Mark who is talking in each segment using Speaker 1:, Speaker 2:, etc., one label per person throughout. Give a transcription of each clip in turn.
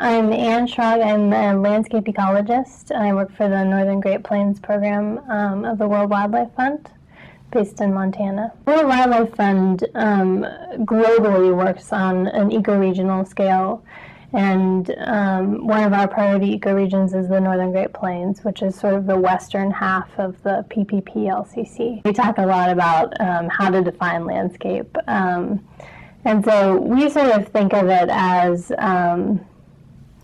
Speaker 1: I'm Anne Schrag. I'm a landscape ecologist. I work for the Northern Great Plains program of the World Wildlife Fund, based in Montana. The World Wildlife Fund globally works on an ecoregional scale, and one of our priority ecoregions is the Northern Great Plains, which is sort of the western half of the PPP-LCC. We talk a lot about how to define landscape. And so we sort of think of it as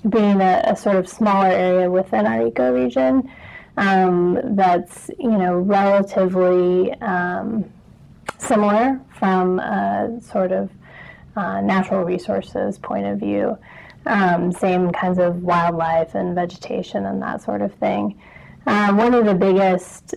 Speaker 1: being a sort of smaller area within our ecoregion that's, relatively similar from a sort of natural resources point of view. Same kinds of wildlife and vegetation and that sort of thing. One of the biggest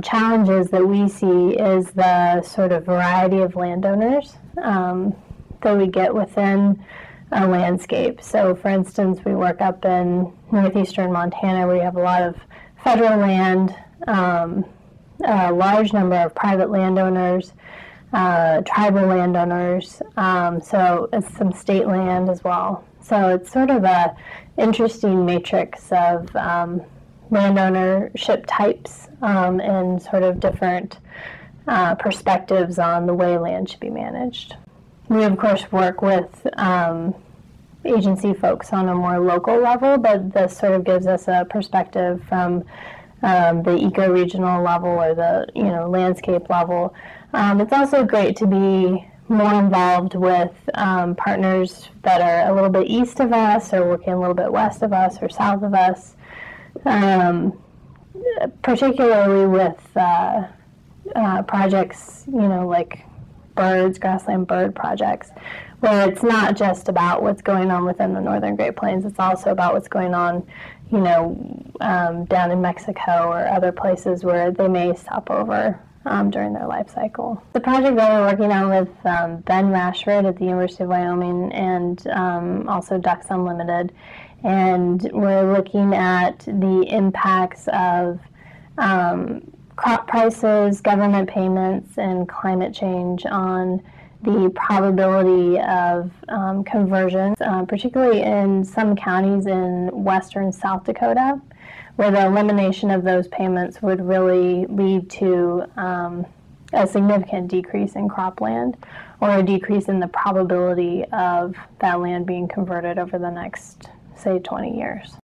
Speaker 1: challenges that we see is the sort of variety of landowners that we get within a landscape. So, for instance, we work up in northeastern Montana where you have a lot of federal land, a large number of private landowners, tribal landowners, so it's some state land as well. So it's sort of a interesting matrix of landownership types and sort of different perspectives on the way land should be managed. We, of course, work with agency folks on a more local level, but this sort of gives us a perspective from the ecoregional level or the landscape level. It's also great to be more involved with partners that are a little bit east of us or working a little bit west of us or south of us, particularly with projects, like grassland bird projects, where it's not just about what's going on within the Northern Great Plains, it's also about what's going on, down in Mexico or other places where they may stop over during their life cycle. The project that we're working on with Ben Rashford at the University of Wyoming and also Ducks Unlimited, and we're looking at the impacts of crop prices, government payments, and climate change on the probability of conversions, particularly in some counties in western South Dakota, where the elimination of those payments would really lead to a significant decrease in cropland or a decrease in the probability of that land being converted over the next, say, 20 years.